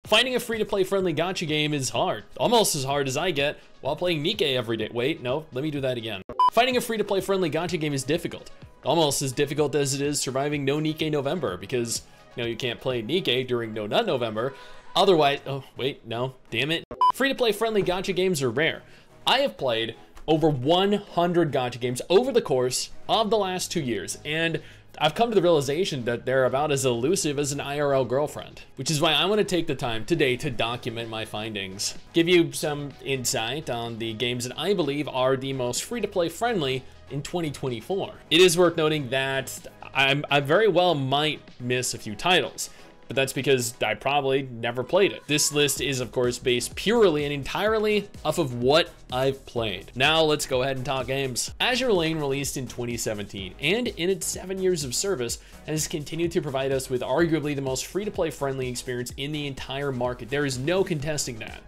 Finding a free-to-play friendly gacha game is hard, almost as hard as I get while playing NIKKE every day. Wait, no, let me do that again. Finding a free-to-play friendly gacha game is difficult, almost as difficult as it is surviving no NIKKE November, because you can't play NIKKE during No Nut November. Otherwise, oh wait, no, damn it. Free-to-play friendly gacha games are rare. I have played over 100 gacha games over the course of the last 2 years, and I've come to the realization that they're about as elusive as an IRL girlfriend, which is why I want to take the time today to document my findings, give you some insight on the games that I believe are the most free-to-play friendly in 2024. It is worth noting that I very well might miss a few titles, but that's because I probably never played it. This list is, of course, based purely and entirely off of what I've played. Now let's go ahead and talk games. Azur Lane released in 2017, and in its 7 years of service, has continued to provide us with arguably the most free-to-play friendly experience in the entire market. There is no contesting that.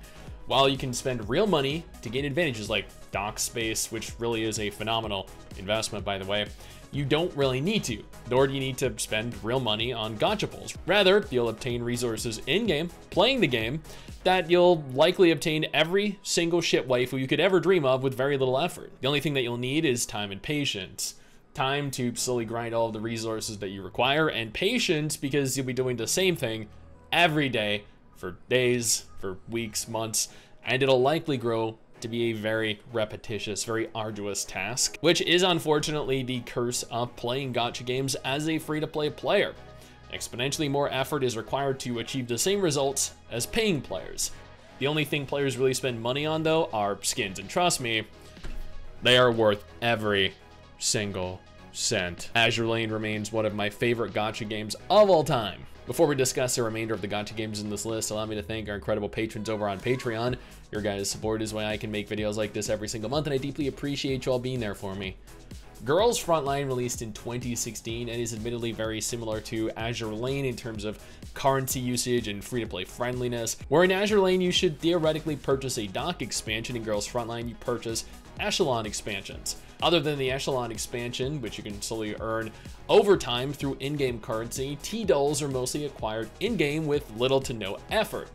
While you can spend real money to gain advantages like dock space, which really is a phenomenal investment, by the way, you don't really need to, nor do you need to spend real money on gacha pulls. Rather, you'll obtain resources in-game, playing the game, that you'll likely obtain every single shit waifu you could ever dream of with very little effort. The only thing that you'll need is time and patience. Time to slowly grind all of the resources that you require, and patience because you'll be doing the same thing every day for days, for weeks, months, and it'll likely grow to be a very repetitious, very arduous task, which is unfortunately the curse of playing gacha games as a free-to-play player. Exponentially more effort is required to achieve the same results as paying players. The only thing players really spend money on, though, are skins, and trust me, they are worth every single cent. Azur Lane remains one of my favorite gacha games of all time. Before we discuss the remainder of the gacha games in this list, allow me to thank our incredible patrons over on Patreon. Your guys' support is why I can make videos like this every single month, and I deeply appreciate you all being there for me. Girls Frontline released in 2016 and is admittedly very similar to Azur Lane in terms of currency usage and free-to-play friendliness. Where in Azur Lane you should theoretically purchase a dock expansion, in Girls Frontline you purchase echelon expansions. Other than the echelon expansion, which you can slowly earn over time through in-game currency, T-dulls are mostly acquired in-game with little to no effort.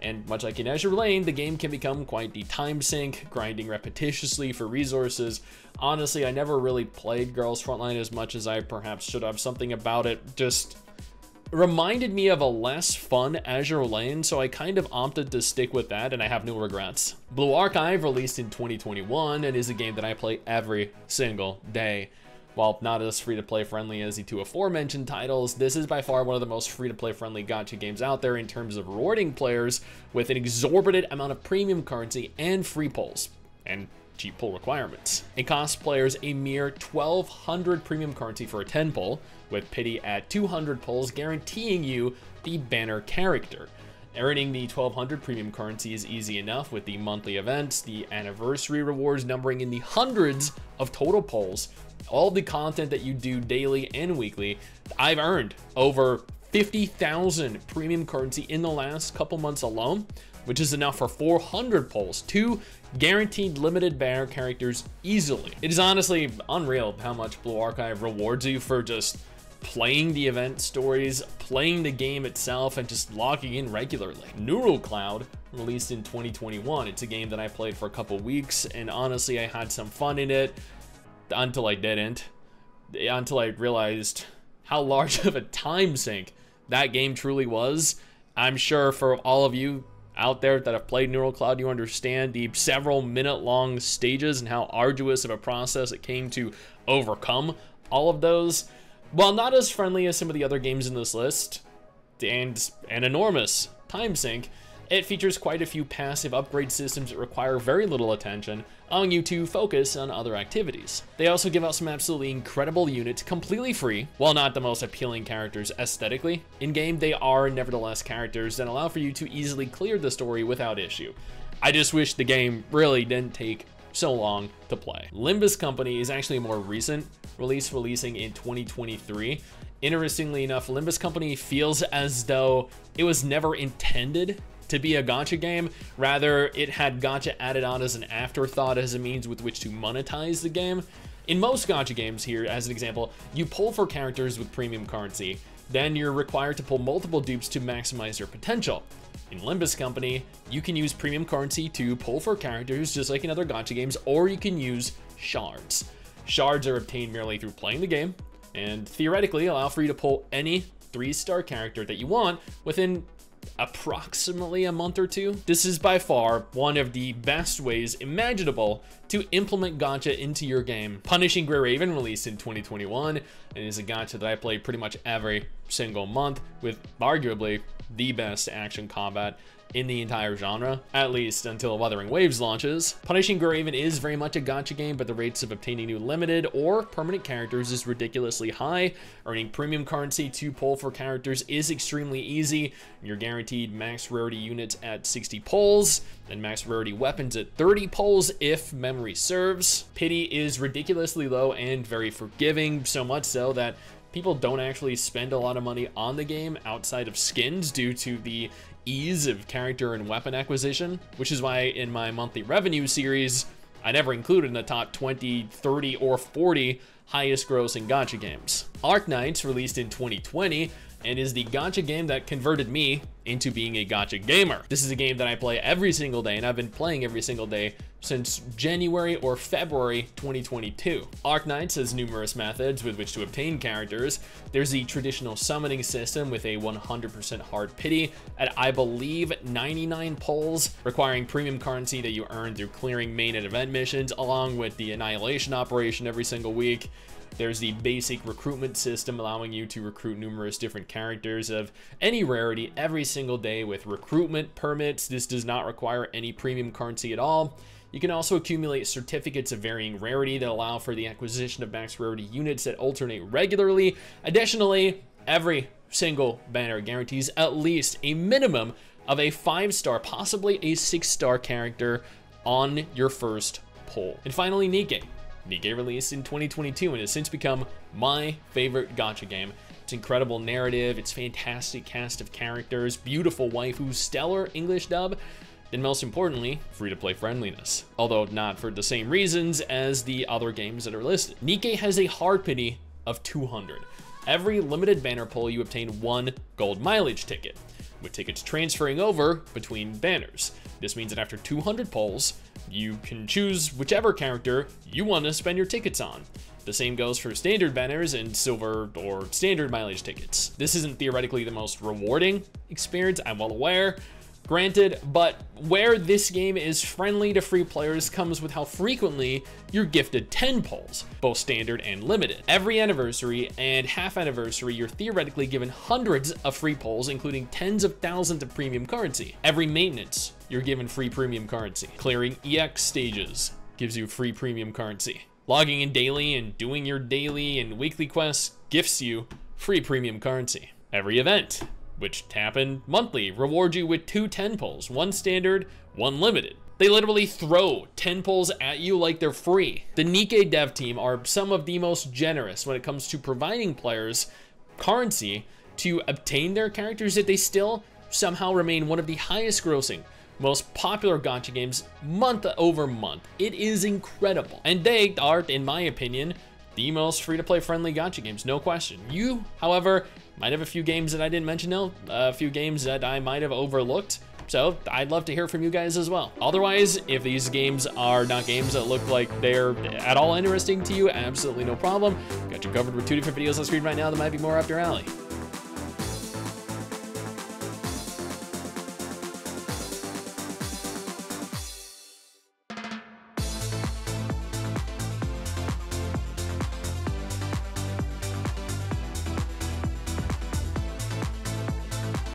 And much like in Azur Lane, the game can become quite the time sink, grinding repetitiously for resources. Honestly, I never really played Girls Frontline as much as I perhaps should have. Something about it just reminded me of a less fun Azur Lane, so I kind of opted to stick with that, and I have no regrets. Blue Archive released in 2021 and is a game that I play every single day. While not as free-to-play friendly as the two aforementioned titles, this is by far one of the most free-to-play friendly gacha games out there in terms of rewarding players with an exorbitant amount of premium currency and free pulls, and cheap pull requirements. It costs players a mere 1,200 premium currency for a 10 pull, with pity at 200 pulls guaranteeing you the banner character. Earning the 1,200 premium currency is easy enough with the monthly events, the anniversary rewards numbering in the hundreds of total pulls, all the content that you do daily and weekly. I've earned over 50,000 premium currency in the last couple months alone, which is enough for 400 pulls, 2 guaranteed limited banner characters easily. It is honestly unreal how much Blue Archive rewards you for just playing the event stories, playing the game itself, and just logging in regularly. Neural Cloud released in 2021. It's a game that I played for a couple weeks, and honestly, I had some fun in it until I didn't. Until I realized how large of a time sink that game truly was. I'm sure for all of you out there that have played Neural Cloud, you understand the several minute-long stages and how arduous of a process it came to overcome all of those. While not as friendly as some of the other games in this list, and an enormous time sink, it features quite a few passive upgrade systems that require very little attention, allowing you to focus on other activities. They also give out some absolutely incredible units completely free. While not the most appealing characters aesthetically, in-game they are nevertheless characters that allow for you to easily clear the story without issue. I just wish the game really didn't take so long to play. Limbus Company is actually a more recent release, releasing in 2023. Interestingly enough, Limbus Company feels as though it was never intended to be a gacha game. Rather, it had gacha added on as an afterthought, as a means with which to monetize the game. In most gacha games here, as an example, you pull for characters with premium currency. Then you're required to pull multiple dupes to maximize your potential. In Limbus Company, you can use premium currency to pull for characters just like in other gacha games, or you can use shards. Shards are obtained merely through playing the game, and theoretically allow for you to pull any 3-star character that you want within approximately a month or two. This is by far one of the best ways imaginable to implement gacha into your game. Punishing Grey Raven released in 2021 and is a gacha that I play pretty much every single month, with arguably the best action combat in the entire genre, at least until Wuthering Waves launches. Punishing Grey Raven is very much a gacha game, but the rates of obtaining new limited or permanent characters is ridiculously high. Earning premium currency to pull for characters is extremely easy. You're guaranteed max rarity units at 60 pulls, and max rarity weapons at 30 pulls if memory serves. Pity is ridiculously low and very forgiving, so much so that people don't actually spend a lot of money on the game outside of skins due to the ease of character and weapon acquisition, which is why in my monthly revenue series, I never included in the top 20, 30, or 40 highest grossing gacha games. Arknights released in 2020 and is the gacha game that converted me into being a gacha gamer. This is a game that I play every single day, and I've been playing every single day since January or February 2022. Arknights has numerous methods with which to obtain characters. There's the traditional summoning system with a 100% hard pity at, I believe, 99 pulls, requiring premium currency that you earn through clearing main and event missions, along with the annihilation operation every single week. There's the basic recruitment system, allowing you to recruit numerous different characters of any rarity every single day with recruitment permits. This does not require any premium currency at all. You can also accumulate certificates of varying rarity that allow for the acquisition of max rarity units that alternate regularly. Additionally, every single banner guarantees at least a minimum of a 5-star, possibly a 6-star character on your first pull. And finally, NIKKE. NIKKE released in 2022 and has since become my favorite gacha game. Its incredible narrative, its fantastic cast of characters, beautiful waifu, stellar English dub, and most importantly, free-to-play friendliness. Although not for the same reasons as the other games that are listed. NIKKE has a hard pity of 200. Every limited banner pull, you obtain 1 gold mileage ticket, with tickets transferring over between banners. This means that after 200 pulls, you can choose whichever character you want to spend your tickets on. The same goes for standard banners and silver or standard mileage tickets. This isn't theoretically the most rewarding experience, I'm well aware, granted, but where this game is friendly to free players comes with how frequently you're gifted 10 pulls, both standard and limited. Every anniversary and half anniversary, you're theoretically given hundreds of free pulls, including tens of thousands of premium currency. Every maintenance, you're given free premium currency. Clearing EX stages gives you free premium currency. Logging in daily and doing your daily and weekly quests gifts you free premium currency. Every event, which happen monthly, reward you with 2 10 pulls, 1 standard, 1 limited. They literally throw 10 pulls at you like they're free. The NIKKE dev team are some of the most generous when it comes to providing players currency to obtain their characters, yet they still somehow remain one of the highest grossing, most popular gacha games month over month. It is incredible. And they are, in my opinion, the most free-to-play friendly gacha games, no question. You, however, might have a few games that I didn't mention, a few games that I might have overlooked. So I'd love to hear from you guys as well. Otherwise, if these games are not games that look like they're at all interesting to you, absolutely no problem. Got you covered with 2 different videos on screen right now that might be more up your alley.